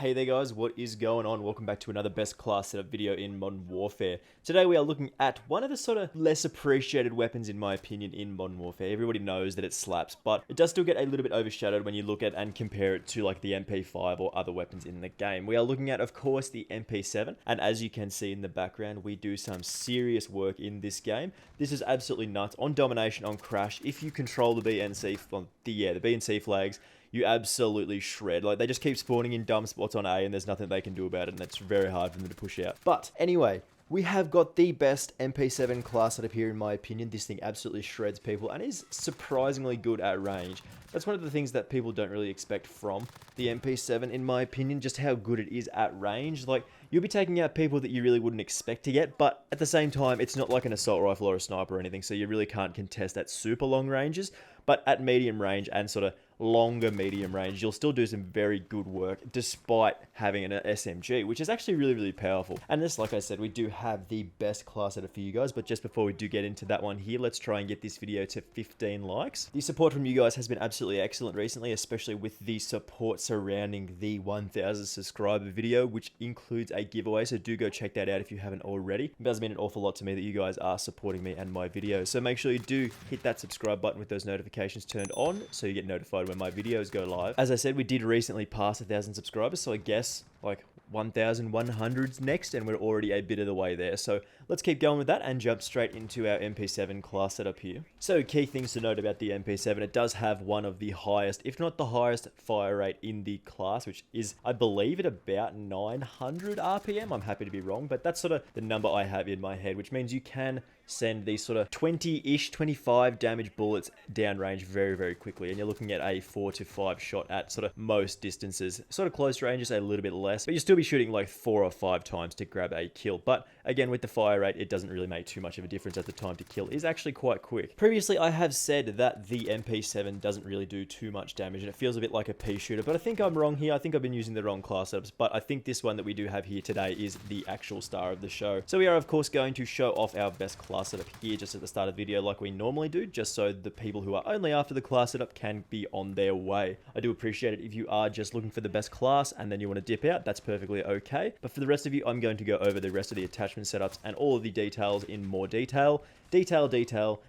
Hey there guys, what is going on? Welcome back to another best class setup video in Modern Warfare. Today we are looking at one of the sort of less appreciated weapons in my opinion in Modern Warfare. Everybody knows that it slaps, but it does still get a little bit overshadowed when you look at and compare it to like the MP5 or other weapons in the game. We are looking at, of course, the MP7, and as you can see in the background, we do some serious work in this game. This is absolutely nuts. On domination, on crash, if you control the BNC, well, the BNC flags, you absolutely shred. Like, they just keep spawning in dumb spots on A and there's nothing they can do about it, and it's very hard for them to push out. But anyway, we have got the best MP7 class setup here in my opinion. This thing absolutely shreds people and is surprisingly good at range. That's one of the things that people don't really expect from the MP7 in my opinion, just how good it is at range. Like, you'll be taking out people that you really wouldn't expect to get, but at the same time, it's not like an assault rifle or a sniper or anything, so you really can't contest at super long ranges. But at medium range and sort of longer medium range, you'll still do some very good work despite having an SMG, which is actually really, really powerful. And this, like I said, we do have the best class setup for you guys, but just before we do get into that one here, let's try and get this video to 15 likes. The support from you guys has been absolutely excellent recently, especially with the support surrounding the 1000 subscriber video, which includes a giveaway, so do go check that out if you haven't already. It does mean an awful lot to me that you guys are supporting me and my videos, so make sure you do hit that subscribe button with those notifications turned on so you get notified when my videos go live. As I said, we did recently pass 1,000 subscribers, so I guess like 1,100's next, and we're already a bit of the way there. So let's keep going with that and jump straight into our MP7 class setup here. So key things to note about the MP7, it does have one of the highest, if not the highest, fire rate in the class, which is, I believe, at about 900 RPM. I'm happy to be wrong, but that's sort of the number I have in my head, which means you can send these sort of 20-ish, 25 damage bullets downrange very, very quickly. And you're looking at a 4 to 5 shot at sort of most distances. Sort of close ranges, a little bit less, but you'll still be shooting like 4 or 5 times to grab a kill. But again, with the fire rate, it doesn't really make too much of a difference, as the time to kill is actually quite quick. Previously, I have said that the MP7 doesn't really do too much damage, and it feels a bit like a pea shooter, but I think I'm wrong here. I think I've been using the wrong class setups, but I think this one that we do have here today is the actual star of the show. So we are, of course, going to show off our best class setup here just at the start of the video like we normally do, just so the people who are only after the class setup can be on their way. I do appreciate it if you are just looking for the best class and then you want to dip out, that's perfectly okay. But for the rest of you, I'm going to go over the rest of the attachment setups and all of the details in more detail. Detail.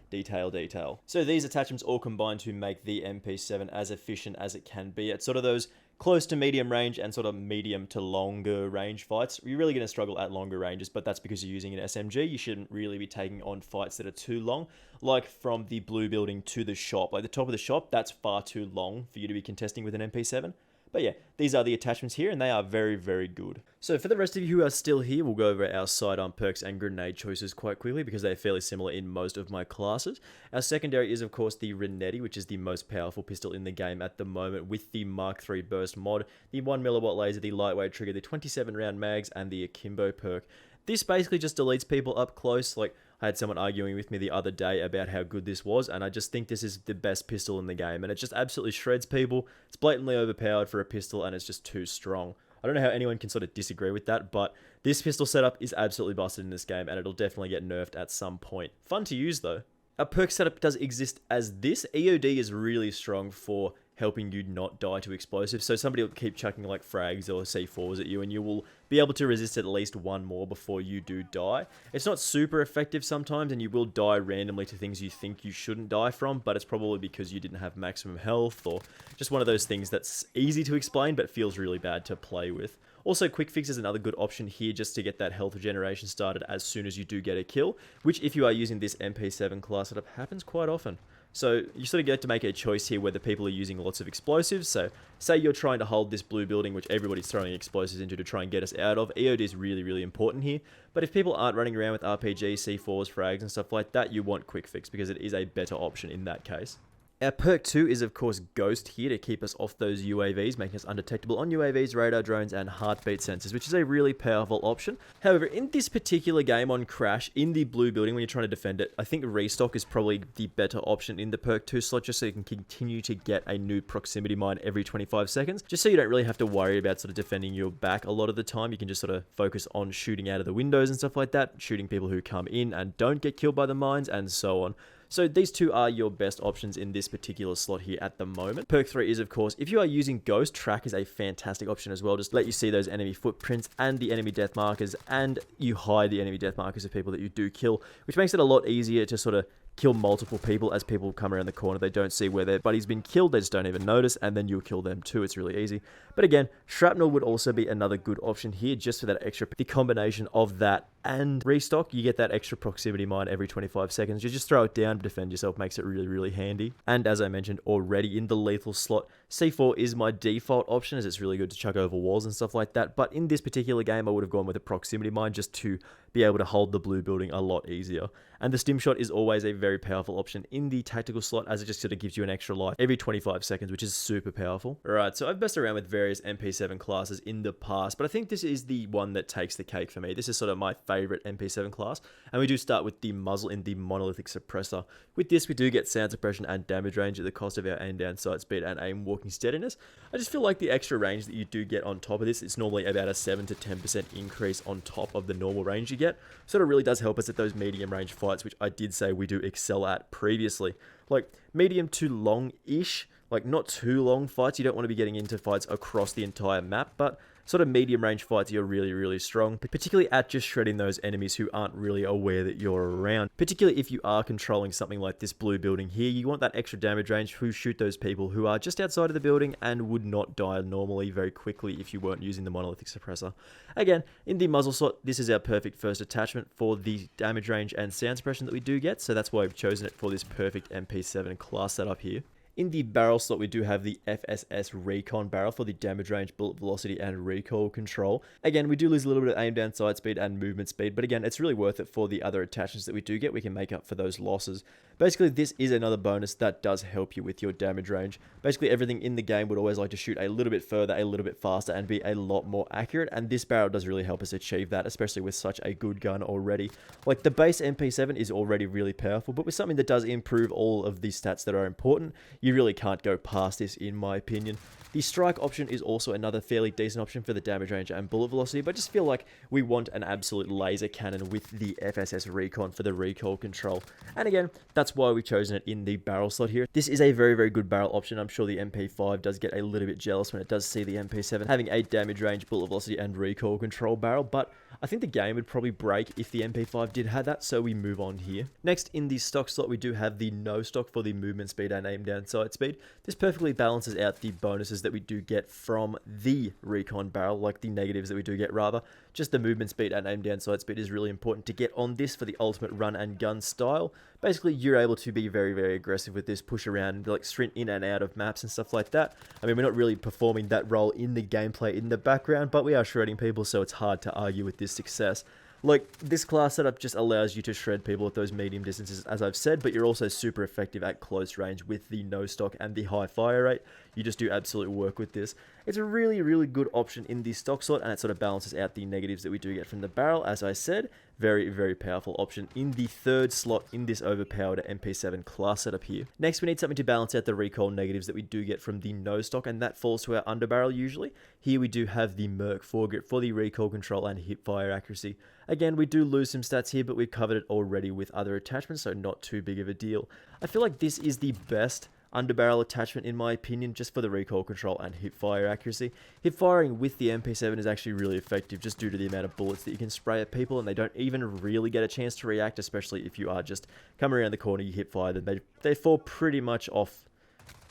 So these attachments all combine to make the MP7 as efficient as it can be. It's sort of those close to medium range and sort of medium to longer range fights. You're really going to struggle at longer ranges, but that's because you're using an SMG. You shouldn't really be taking on fights that are too long, like from the blue building to the shop. Like the top of the shop, that's far too long for you to be contesting with an MP7. But yeah, these are the attachments here, and they are very, very good. So for the rest of you who are still here, we'll go over our sidearm perks and grenade choices quite quickly because they're fairly similar in most of my classes. Our secondary is, of course, the Renetti, which is the most powerful pistol in the game at the moment with the Mark III burst mod, the 1mW laser, the lightweight trigger, the 27-round mags, and the Akimbo perk. This basically just deletes people up close. Like, I had someone arguing with me the other day about how good this was, and I just think this is the best pistol in the game, and it just absolutely shreds people. It's blatantly overpowered for a pistol, and it's just too strong. I don't know how anyone can sort of disagree with that, but this pistol setup is absolutely busted in this game, and it'll definitely get nerfed at some point. Fun to use, though. Our perk setup does exist as this. EOD is really strong for helping you not die to explosives. So somebody will keep chucking like frags or C4s at you, and you will be able to resist at least one more before you do die. It's not super effective sometimes, and you will die randomly to things you think you shouldn't die from, but it's probably because you didn't have maximum health, or just one of those things that's easy to explain but feels really bad to play with. Also, quick fix is another good option here just to get that health regeneration started as soon as you do get a kill, which if you are using this MP7 class setup happens quite often. So you sort of get to make a choice here whether people are using lots of explosives. So say you're trying to hold this blue building, which everybody's throwing explosives into to try and get us out of. EOD is really, really important here. But if people aren't running around with RPGs, C4s, frags and stuff like that, you want quick fix because it is a better option in that case. Our perk 2 is, of course, Ghost here to keep us off those UAVs, making us undetectable on UAVs, radar drones, and heartbeat sensors, which is a really powerful option. However, in this particular game on Crash, in the blue building, when you're trying to defend it, I think restock is probably the better option in the perk 2 slot, just so you can continue to get a new proximity mine every 25 seconds, just so you don't really have to worry about sort of defending your back a lot of the time. You can just sort of focus on shooting out of the windows and stuff like that, shooting people who come in and don't get killed by the mines, and so on. So these two are your best options in this particular slot here at the moment. Perk 3 is, of course, if you are using Ghost, Track is a fantastic option as well. Just let you see those enemy footprints and the enemy death markers, and you hide the enemy death markers of people that you do kill, which makes it a lot easier to sort of kill multiple people as people come around the corner. They don't see where their buddy's been killed, they just don't even notice, and then you'll kill them too. It's really easy. But again, Shrapnel would also be another good option here, just for that extra, the combination of that and restock. You get that extra proximity mine every 25 seconds. You just throw it down, defend yourself, makes it really, really handy. And as I mentioned already, in the lethal slot, C4 is my default option, as it's really good to chuck over walls and stuff like that. But in this particular game, I would have gone with a proximity mine just to be able to hold the blue building a lot easier. And the stim shot is always a very powerful option in the tactical slot, as it just sort of gives you an extra life every 25 seconds, which is super powerful. Alright, so I've messed around with various MP7 classes in the past, but I think this is the one that takes the cake for me. This is sort of my favorite MP7 class, and we do start with the Muzzle in the monolithic suppressor. With this, we do get sound suppression and damage range at the cost of our aim down sight speed and aim walking steadiness. I just feel like the extra range that you do get on top of this, it's normally about a 7 to 10% increase on top of the normal range you get. So it really does help us at those medium range fights, which I did say we do excel at previously. Like medium to long-ish, like not too long fights. You don't want to be getting into fights across the entire map, but sort of medium range fights, you're really, really strong, particularly at just shredding those enemies who aren't really aware that you're around. Particularly if you are controlling something like this blue building here, you want that extra damage range to shoot those people who are just outside of the building and would not die normally very quickly if you weren't using the monolithic suppressor. Again, in the muzzle slot, this is our perfect first attachment for the damage range and sound suppression that we do get, so that's why I've chosen it for this perfect MP7 class setup here. In the barrel slot, we do have the FSS Recon barrel for the damage range, bullet velocity, and recoil control. Again, we do lose a little bit of aim down sight speed and movement speed, but again, it's really worth it for the other attachments that we do get. We can make up for those losses. Basically, this is another bonus that does help you with your damage range. Basically, everything in the game would always like to shoot a little bit further, a little bit faster, and be a lot more accurate, and this barrel does really help us achieve that, especially with such a good gun already. Like, the base MP7 is already really powerful, but with something that does improve all of the stats that are important, you really can't go past this, in my opinion. The strike option is also another fairly decent option for the damage range and bullet velocity, but I just feel like we want an absolute laser cannon with the FSS Recon for the recoil control. And again, that's why we've chosen it in the barrel slot here. This is a very, very good barrel option. I'm sure the MP5 does get a little bit jealous when it does see the MP7 having a damage range, bullet velocity, and recoil control barrel, but I think the game would probably break if the MP5 did have that, so we move on here. Next, in the stock slot, we do have the no stock for the movement speed and aim down sight speed. This perfectly balances out the bonuses that we do get from the Recon barrel, like the negatives that we do get rather. Just the movement speed and aim down sight speed is really important to get on this for the ultimate run and gun style. Basically, you're able to be very, very aggressive with this, push around and like sprint in and out of maps and stuff like that. I mean, we're not really performing that role in the gameplay in the background, but we are shredding people, so it's hard to argue with this success. Like, this class setup just allows you to shred people at those medium distances, as I've said, but you're also super effective at close range with the no stock and the high fire rate. You just do absolute work with this. It's a really, really good option in the stock slot, and it sort of balances out the negatives that we do get from the barrel, as I said. Very, very powerful option in the third slot in this overpowered MP7 class setup here. Next, we need something to balance out the recoil negatives that we do get from the no stock, and that falls to our underbarrel usually. Here we do have the Merc foregrip for the recoil control and hip fire accuracy. Again, we do lose some stats here, but we've covered it already with other attachments, so not too big of a deal. I feel like this is the best underbarrel attachment in my opinion, just for the recoil control and hip fire accuracy. Hip firing with the MP7 is actually really effective just due to the amount of bullets that you can spray at people, and they don't even really get a chance to react, especially if you are just coming around the corner, you hip fire them, they fall pretty much off.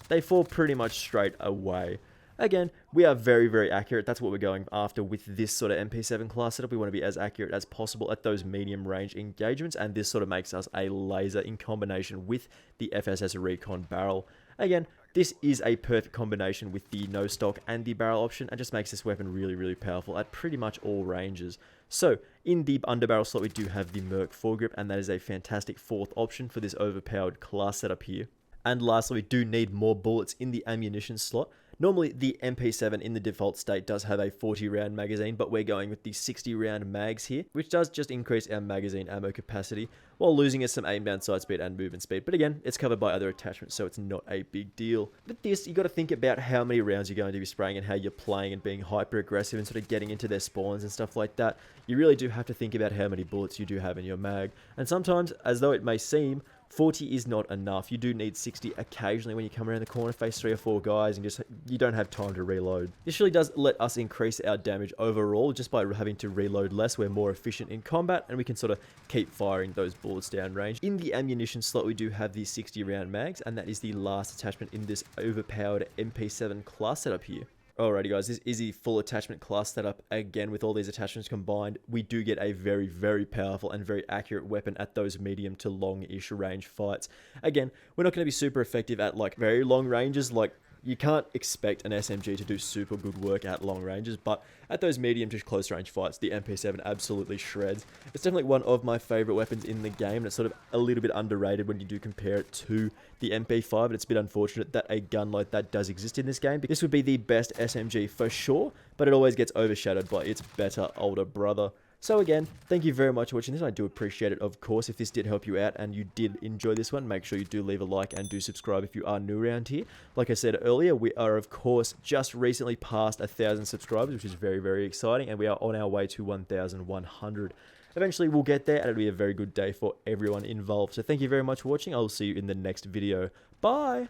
They fall pretty much straight away. Again, we are very, very accurate. That's what we're going after with this sort of MP7 class setup. We want to be as accurate as possible at those medium range engagements, and this sort of makes us a laser in combination with the FSS Recon barrel. Again, this is a perfect combination with the no stock and the barrel option, and just makes this weapon really, really powerful at pretty much all ranges. So, in the underbarrel slot, we do have the Merc foregrip, and that is a fantastic fourth option for this overpowered class setup here. And lastly, we do need more bullets in the ammunition slot. Normally, the MP7 in the default state does have a 40 round magazine, but we're going with the 60 round mags here, which does just increase our magazine ammo capacity, while losing us some aim down sight speed and movement speed. But again, it's covered by other attachments, so it's not a big deal. With this, you got to think about how many rounds you're going to be spraying and how you're playing and being hyper aggressive and sort of getting into their spawns and stuff like that. You really do have to think about how many bullets you do have in your mag. And sometimes, as though it may seem, 40 is not enough. You do need 60 occasionally when you come around the corner, face 3 or 4 guys, and you don't have time to reload. This really does let us increase our damage overall just by having to reload less. We're more efficient in combat, and we can sort of keep firing those bullets down range. In the ammunition slot, we do have the 60 round mags, and that is the last attachment in this overpowered MP7 class setup here. Alrighty guys, this is the full attachment class setup. Again, with all these attachments combined, we do get a very, very powerful and very accurate weapon at those medium to long-ish range fights. Again, we're not going to be super effective at like very long ranges. Like, you can't expect an SMG to do super good work at long ranges, but at those medium to close range fights, the MP7 absolutely shreds. It's definitely one of my favorite weapons in the game, and it's sort of a little bit underrated when you do compare it to the MP5, but it's a bit unfortunate that a gun like that does exist in this game. This would be the best SMG for sure, but it always gets overshadowed by its better older brother. So again, thank you very much for watching this. I do appreciate it, of course. If this did help you out and you did enjoy this one, make sure you do leave a like and do subscribe if you are new around here. Like I said earlier, we are, of course, just recently past 1,000 subscribers, which is very, very exciting, and we are on our way to 1,100. Eventually, we'll get there, and it'll be a very good day for everyone involved. So thank you very much for watching. I will see you in the next video. Bye!